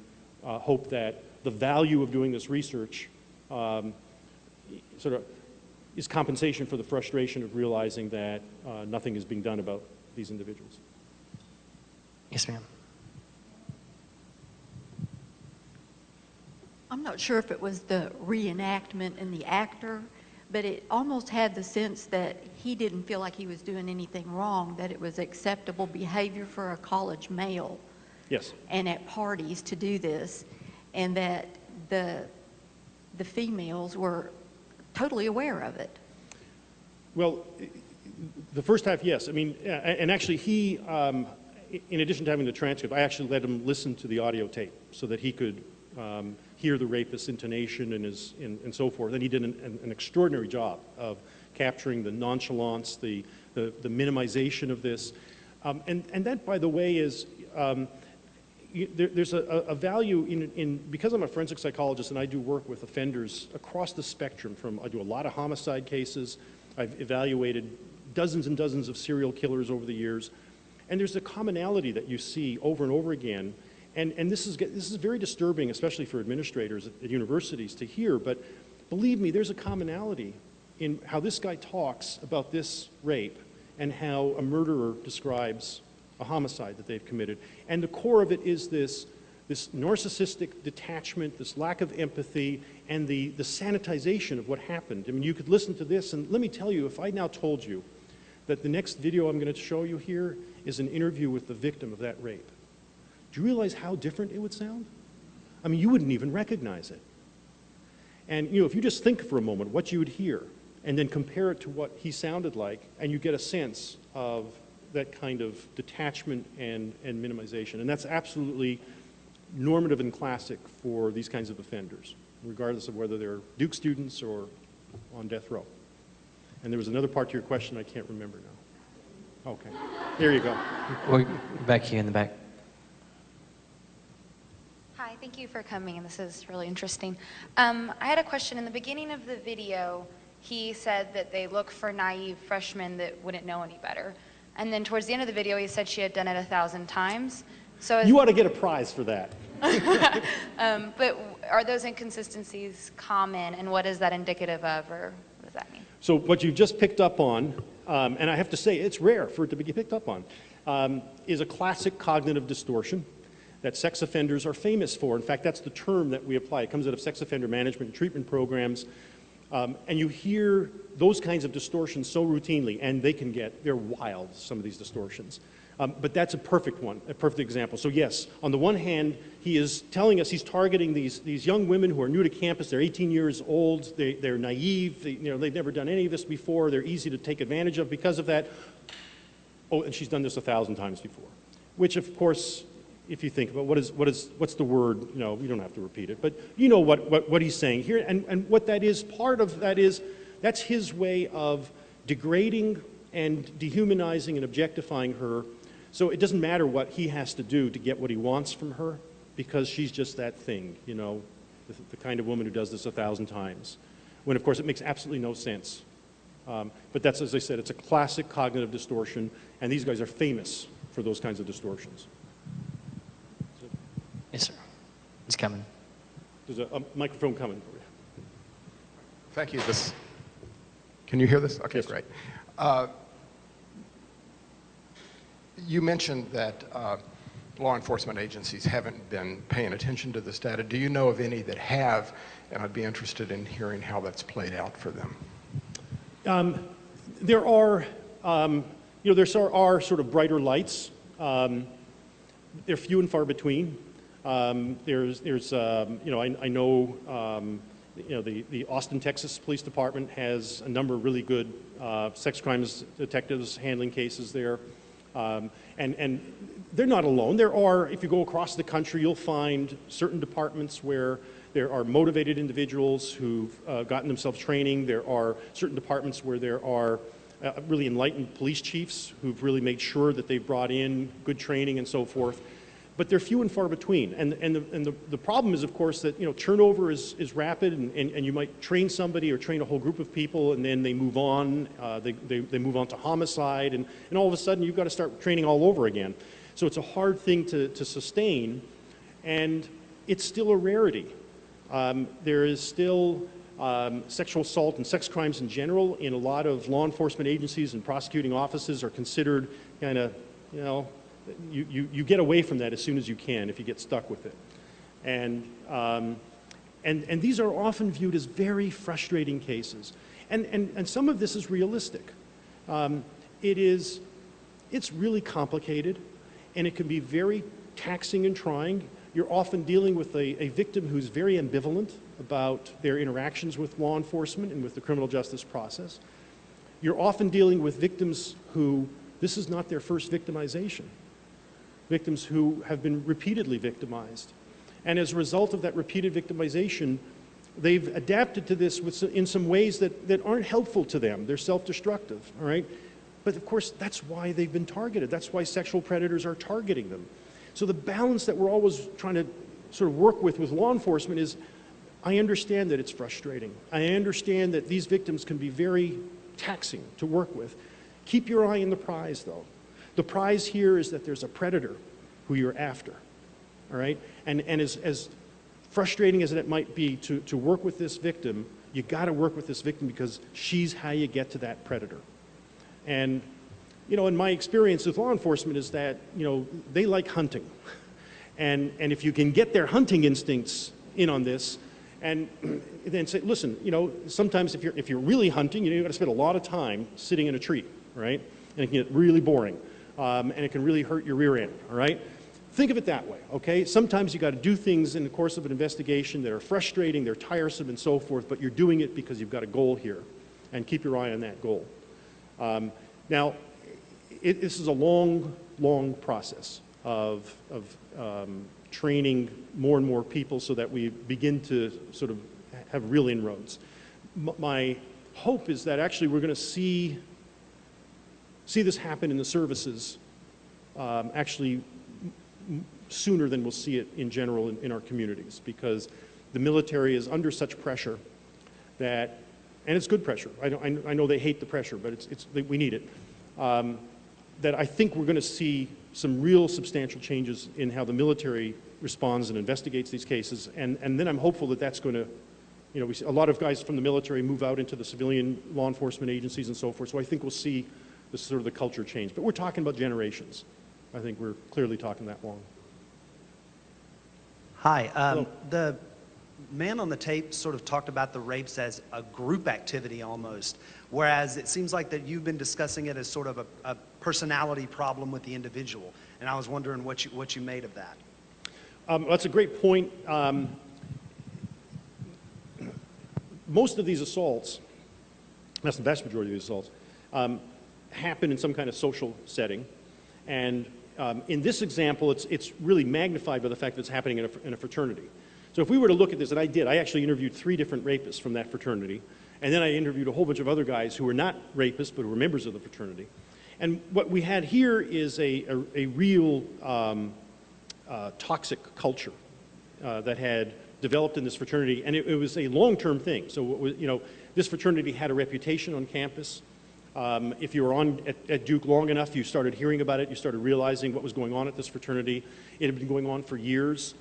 hope that the value of doing this research sort of is compensation for the frustration of realizing that nothing is being done about these individuals. Yes, ma'am. I'm not sure if it was the reenactment and the actor, but it almost had the sense that he didn't feel like he was doing anything wrong, that it was acceptable behavior for a college male. Yes. And at parties to do this, and that the females were totally aware of it. Well, the first half, yes. I mean, and actually he, in addition to having the transcript, I actually let him listen to the audio tape so that he could hear the rapist's intonation and so forth. And he did an extraordinary job of capturing the nonchalance, the minimization of this. And that, by the way, is there's a value in, because I'm a forensic psychologist and I do work with offenders across the spectrum. I do a lot of homicide cases. I've evaluated dozens and dozens of serial killers over the years. And there's a commonality that you see over and over again. And this is very disturbing, especially for administrators at universities to hear, but believe me, there's a commonality in how this guy talks about this rape and how a murderer describes a homicide that they've committed. And the core of it is this narcissistic detachment, this lack of empathy, and the sanitization of what happened. I mean, you could listen to this, and let me tell you, if I now told you that the next video I'm going to show you here is an interview with the victim of that rape, do you realize how different it would sound? I mean, you wouldn't even recognize it. And if you just think for a moment what you would hear, and then compare it to what he sounded like, and you get a sense of that kind of detachment and minimization. And that's absolutely normative and classic for these kinds of offenders, regardless of whether they're Duke students or on death row. And there was another part to your question I can't remember now. Okay, there you go. Well, back here in the back. Hi, thank you for coming, and this is really interesting. I had a question. In the beginning of the video, he said that they look for naive freshmen that wouldn't know any better. And then towards the end of the video, he said she had done it 1,000 times. So you ought to get a prize for that. But are those inconsistencies common, and what is that indicative of, or what does that mean? So what you've just picked up on, and I have to say it's rare for it to be picked up on, is a classic cognitive distortion that sex offenders are famous for. In fact, that's the term that we apply. It comes out of sex offender management and treatment programs. And you hear those kinds of distortions so routinely, and they're wild, some of these distortions. But that's a perfect one, a perfect example. So yes, on the one hand, he is telling us he's targeting these young women who are new to campus. They're 18 years old. They're naive. They've never done any of this before. They're easy to take advantage of because of that. Oh, and she's done this 1,000 times before, which of course, if you think about what's the word, you don't have to repeat it, but you know what he's saying here, and what that is, part of that is, that's his way of degrading and dehumanizing and objectifying her, so it doesn't matter what he has to do to get what he wants from her, because she's just that thing, the kind of woman who does this 1,000 times, when of course it makes absolutely no sense. But that's, as I said, it's a classic cognitive distortion, and these guys are famous for those kinds of distortions. Yes, sir. It's coming. There's a microphone coming for you. Thank you. Can you hear this? Okay, yes. Great. You mentioned that law enforcement agencies haven't been paying attention to this data. Do you know of any that have? And I'd be interested in hearing how that's played out for them. There are, there are sort of brighter lights. They're few and far between. I know, the Austin, Texas Police Department has a number of really good sex crimes detectives handling cases there. And they're not alone. There are, if you go across the country, you'll find certain departments where there are motivated individuals who've gotten themselves training. There are certain departments where there are really enlightened police chiefs who've really made sure that they've brought in good training and so forth. But they're few and far between. And the problem is, of course, that turnover is rapid, and you might train somebody or train a whole group of people, and then they move on. They move on to homicide, and all of a sudden you've got to start training all over again. So it's a hard thing to sustain, and it's still a rarity. There is still sexual assault and sex crimes in general in a lot of law enforcement agencies, and prosecuting offices are considered kind of, you get away from that as soon as you can if you get stuck with it. And these are often viewed as very frustrating cases. And some of this is realistic. It's really complicated, and it can be very taxing and trying. You're often dealing with a victim who's very ambivalent about their interactions with law enforcement and with the criminal justice process. You're often dealing with victims who, this is not their first victimization. Victims who have been repeatedly victimized. And as a result of that repeated victimization, they've adapted to this in some ways that aren't helpful to them. They're self-destructive, all right? But of course, that's why they've been targeted. That's why sexual predators are targeting them. So the balance that we're always trying to sort of work with law enforcement is, I understand that it's frustrating. I understand that these victims can be very taxing to work with. Keep your eye on the prize, though. The prize here is that there's a predator who you're after, all right? And as frustrating as it might be to work with this victim, you got to work with this victim because she's how you get to that predator. And, in my experience with law enforcement is that, they like hunting. And if you can get their hunting instincts in on this, and then say, listen, sometimes if you're really hunting, you've got to spend a lot of time sitting in a tree, right? And it can get really boring. And it can really hurt your rear end, all right? Think of it that way, okay? Sometimes you got to do things in the course of an investigation that are frustrating, they're tiresome and so forth, but you're doing it because you've got a goal here, and keep your eye on that goal. Now, this is a long, long process of training more and more people so that we begin to sort of have real inroads. My hope is that actually we're going to see this happen in the services actually sooner than we'll see it in general in our communities, because the military is under such pressure that, and it's good pressure. I know they hate the pressure, but we need it. That I think we're going to see some real substantial changes in how the military responds and investigates these cases, and then I'm hopeful that that's going to, we see a lot of guys from the military move out into the civilian law enforcement agencies and so forth, so I think we'll see this sort of the culture change. But we're talking about generations. I think we're clearly talking that long. Hi. The man on the tape sort of talked about the rapes as a group activity almost, whereas it seems like that you've been discussing it as sort of a personality problem with the individual. And I was wondering what you made of that. That's a great point. Most of these assaults, that's the vast majority of these assaults, happen in some kind of social setting. And in this example, it's really magnified by the fact that it's happening in a fraternity. So if we were to look at this, and I actually interviewed 3 different rapists from that fraternity, and then I interviewed a whole bunch of other guys who were not rapists, but who were members of the fraternity. And what we had here is a real toxic culture that had developed in this fraternity, and it was a long-term thing. So, this fraternity had a reputation on campus. If you were at Duke long enough, you started hearing about it, you started realizing what was going on at this fraternity. It had been going on for years.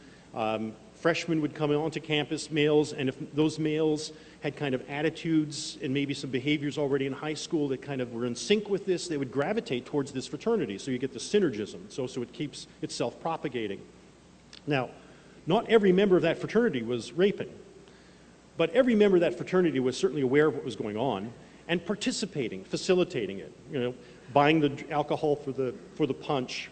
Freshmen would come onto campus, males, and if those males had kind of attitudes and maybe some behaviors already in high school that kind of were in sync with this, they would gravitate towards this fraternity. So you get the synergism, so it keeps itself propagating. Now, not every member of that fraternity was raping, but every member of that fraternity was certainly aware of what was going on and participating, facilitating it, buying the alcohol for the punch,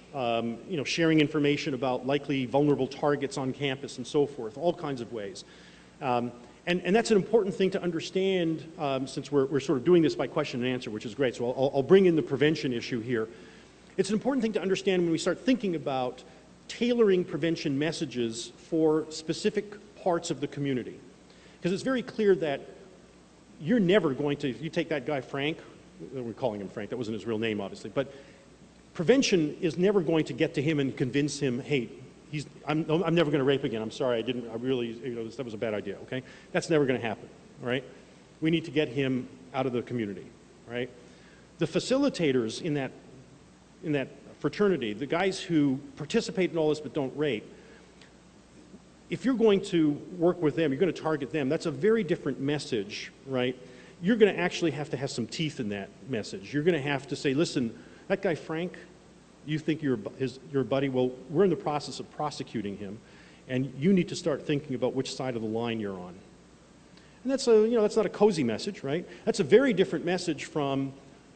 sharing information about likely vulnerable targets on campus and so forth, all kinds of ways. And that's an important thing to understand since we're sort of doing this by question and answer, which is great. So I'll bring in the prevention issue here. It's an important thing to understand when we start thinking about tailoring prevention messages for specific parts of the community. Because it's very clear that you're never going to, if you take that guy Frank, we're calling him Frank, that wasn't his real name obviously, but prevention is never going to get to him and convince him, hey, I'm never going to rape again, I'm sorry, I really, that was a bad idea, okay? That's never going to happen, all right? We need to get him out of the community, right? The facilitators in that fraternity, the guys who participate in all this but don't rape, if you're going to work with them, you're going to target them, that's a very different message, right? You're going to actually have to have some teeth in that message. You're going to have to say, listen, that guy Frank, you think you're a buddy? Well, we're in the process of prosecuting him, and you need to start thinking about which side of the line you're on. And that's that's not a cozy message, right? That's a very different message from,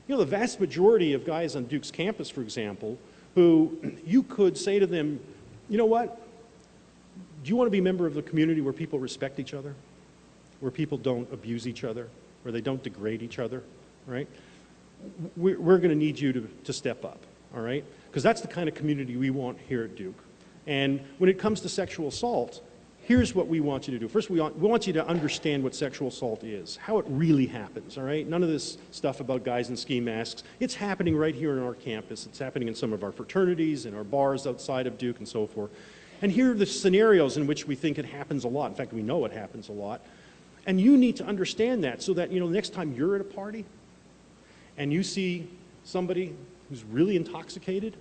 the vast majority of guys on Duke's campus, for example, who you could say to them, you know what? Do you want to be a member of the community where people respect each other? Where people don't abuse each other? Where they don't degrade each other, right? We're going to need you to step up, all right? Because that's the kind of community we want here at Duke. And when it comes to sexual assault, here's what we want you to do. First, we want you to understand what sexual assault is, how it really happens, all right? None of this stuff about guys in ski masks. It's happening right here on our campus. It's happening in some of our fraternities, in our bars outside of Duke, and so forth. And here are the scenarios in which we think it happens a lot. In fact, we know it happens a lot. And you need to understand that so that, the next time you're at a party and you see somebody who's really intoxicated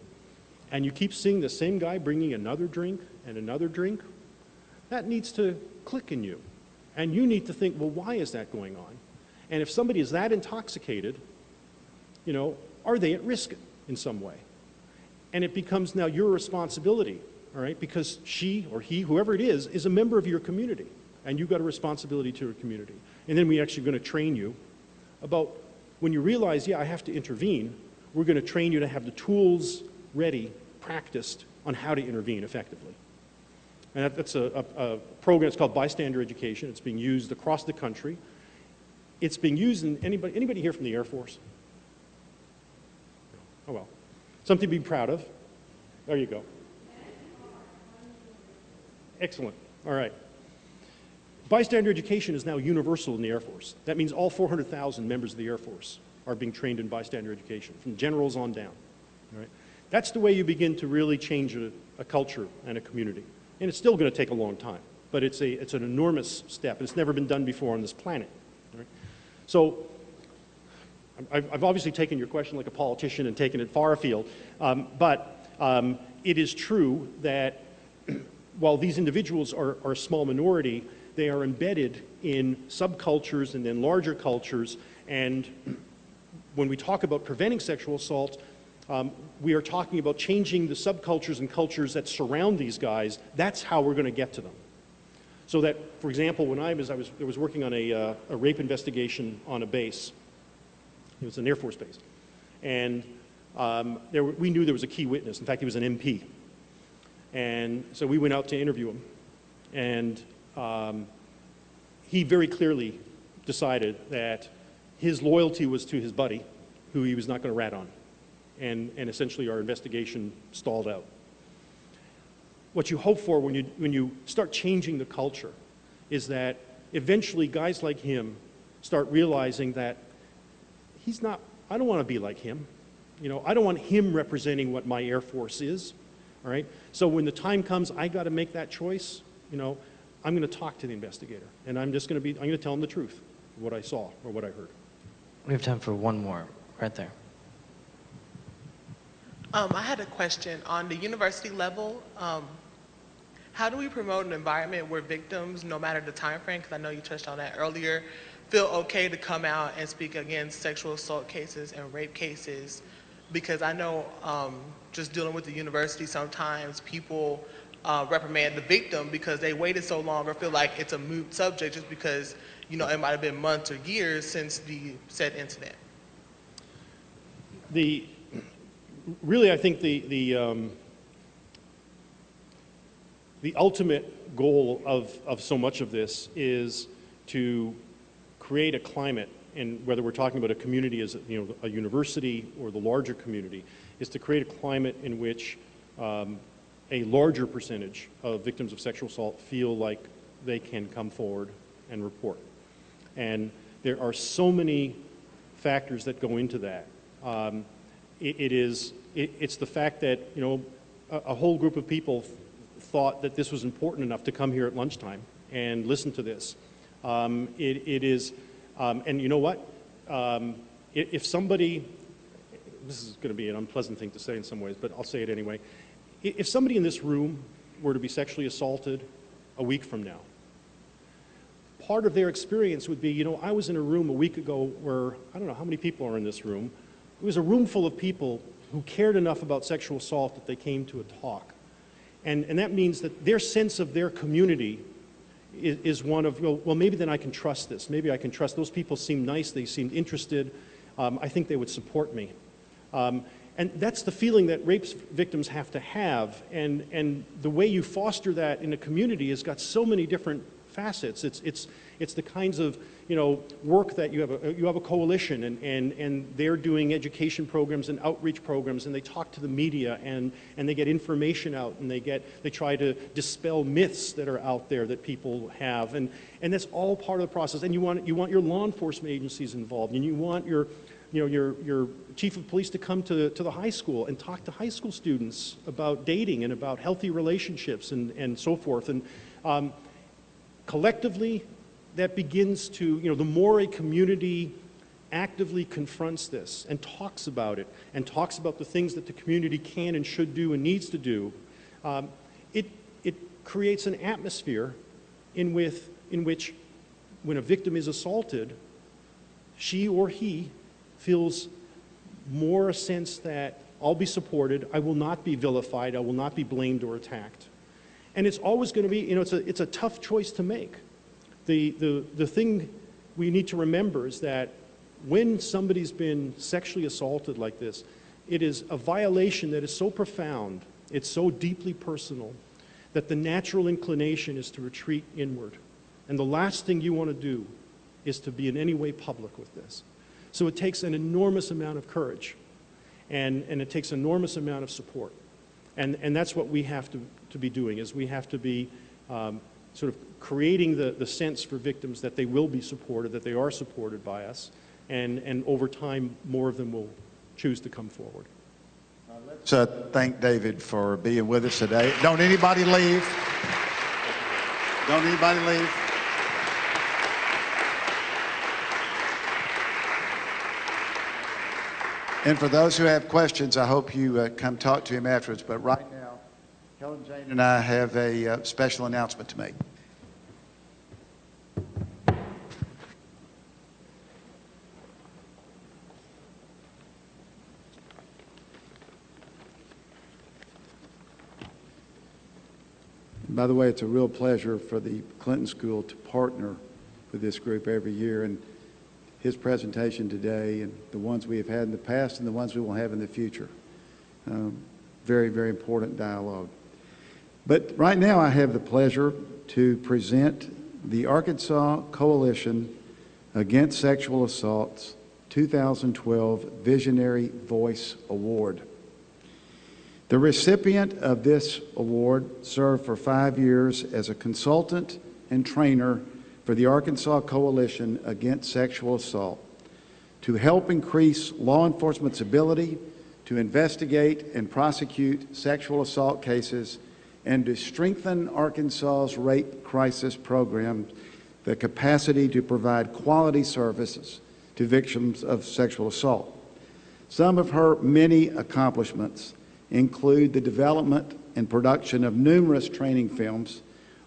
and you keep seeing the same guy bringing another drink and another drink, that needs to click in you. And you need to think, well, why is that going on? And if somebody is that intoxicated, are they at risk in some way? And it becomes now your responsibility, all right? Because she or he, whoever it is a member of your community. And you've got a responsibility to your community. And then we're actually going to train you about when you realize, yeah, I have to intervene, we're going to train you to have the tools ready, practiced on how to intervene effectively. And that's a program, it's called Bystander Education. It's being used across the country. It's being used in anybody here from the Air Force? Oh well, something to be proud of. There you go. Excellent, all right. Bystander education is now universal in the Air Force. That means all 400,000 members of the Air Force are being trained in bystander education, from generals on down. All right? That's the way you begin to really change a culture and a community. And it's still going to take a long time, but it's an enormous step. It's never been done before on this planet. Right? So I've obviously taken your question like a politician and taken it far afield, but it is true that while these individuals are a small minority, they are embedded in subcultures and then larger cultures. And when we talk about preventing sexual assault, we are talking about changing the subcultures and cultures that surround these guys. That's how we're going to get to them. So that, for example, when I was working on a rape investigation on a base. It was an Air Force base. And we knew there was a key witness. In fact, he was an MP. And so we went out to interview him. And he very clearly decided that his loyalty was to his buddy, who he was not going to rat on. And essentially our investigation stalled out. What you hope for when you start changing the culture is that eventually guys like him start realizing that I don't want to be like him. I don't want him representing what my Air Force is. All right? So when the time comes, I got to make that choice, I'm going to talk to the investigator, and I'm going to tell him the truth, what I saw or what I heard. We have time for one more, right there. I had a question. On the university level, how do we promote an environment where victims, no matter the time frame, because I know you touched on that earlier, feel okay to come out and speak against sexual assault cases and rape cases? Because I know just dealing with the university, sometimes people reprimand the victim because they waited so long or feel like it's a moot subject just because, it might have been months or years since the said incident. Really, I think the ultimate goal of so much of this is to create a climate and whether we're talking about a community as a university or the larger community, is to create a climate in which a larger percentage of victims of sexual assault feel like they can come forward and report. And there are so many factors that go into that. It's the fact that a whole group of people thought that this was important enough to come here at lunchtime and listen to this. It is, and you know what? If somebody, this is going to be an unpleasant thing to say in some ways, but I'll say it anyway. If somebody in this room were to be sexually assaulted a week from now, part of their experience would be, I was in a room a week ago where, I don't know how many people are in this room. It was a room full of people who cared enough about sexual assault that they came to a talk. And that means that their sense of their community is one of, well, maybe then I can trust this. Maybe I can trust. Those people seemed nice. They seemed interested. I think they would support me. And that's the feeling that rape victims have to have. And the way you foster that in a community has got so many different facets. It's the kinds of work that you have a coalition and they're doing education programs and outreach programs, and they talk to the media and they get information out, and they try to dispel myths that are out there that people have, and that's all part of the process. And you want your law enforcement agencies involved, and you want your chief of police to come to the high school and talk to high school students about dating and about healthy relationships and so forth. And collectively, that begins to, the more a community actively confronts this and talks about it and talks about the things that the community can and should do and needs to do, it creates an atmosphere in which when a victim is assaulted, she or he feels more a sense that I'll be supported, I will not be vilified, I will not be blamed or attacked. And it's always going to be, it's a tough choice to make. The thing we need to remember is that when somebody's been sexually assaulted like this, it is a violation that is so profound, it's so deeply personal, that the natural inclination is to retreat inward. And the last thing you want to do is to be in any way public with this. So it takes an enormous amount of courage, and it takes an enormous amount of support. And that's what we have to be doing, is we have to be sort of creating the sense for victims that they will be supported, that they are supported by us, and over time, more of them will choose to come forward. Let's thank David for being with us today. Don't anybody leave. Don't anybody leave. And for those who have questions, I hope you come talk to him afterwards. But right now, Helen Jane and I have a special announcement to make. By the way, it's a real pleasure for the Clinton School to partner with this group every year. And his presentation today, and the ones we have had in the past and the ones we will have in the future. Very, very important dialogue. But right now I have the pleasure to present the Arkansas Coalition Against Sexual Assault's 2012 Visionary Voice Award. The recipient of this award served for 5 years as a consultant and trainer for the Arkansas Coalition Against Sexual Assault to help increase law enforcement's ability to investigate and prosecute sexual assault cases and to strengthen Arkansas's rape crisis program, the capacity to provide quality services to victims of sexual assault. Some of her many accomplishments include the development and production of numerous training films,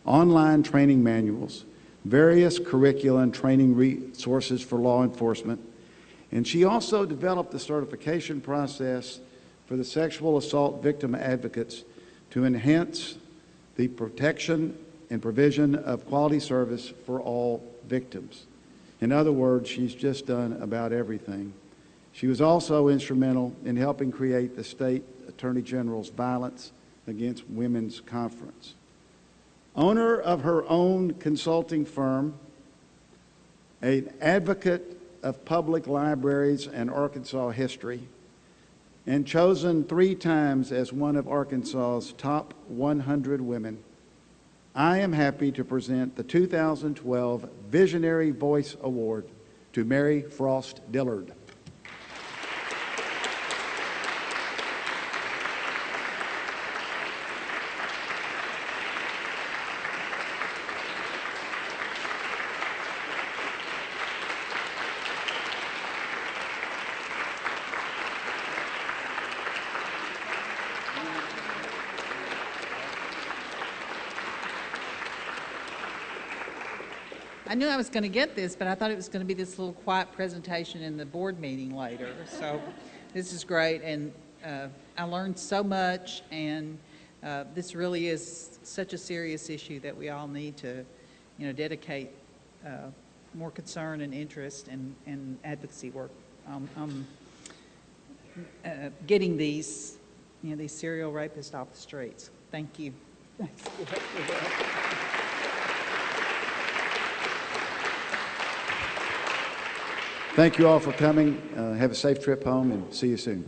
online training manuals, various curricula and training resources for law enforcement, and she also developed the certification process for the sexual assault victim advocates to enhance the protection and provision of quality service for all victims. In other words, she's just done about everything. She was also instrumental in helping create the State Attorney General's Violence Against Women's Conference. Owner of her own consulting firm, an advocate of public libraries and Arkansas history, and chosen 3 times as one of Arkansas's top 100 women, I am happy to present the 2012 Visionary Voice Award to Mary Frost Dillard. I knew I was going to get this, but I thought it was going to be this little quiet presentation in the board meeting later. So this is great, and I learned so much, and this really is such a serious issue that we all need to, dedicate more concern and interest and advocacy work getting these, these serial rapists off the streets. Thank you. Thank you all for coming. Have a safe trip home, and see you soon.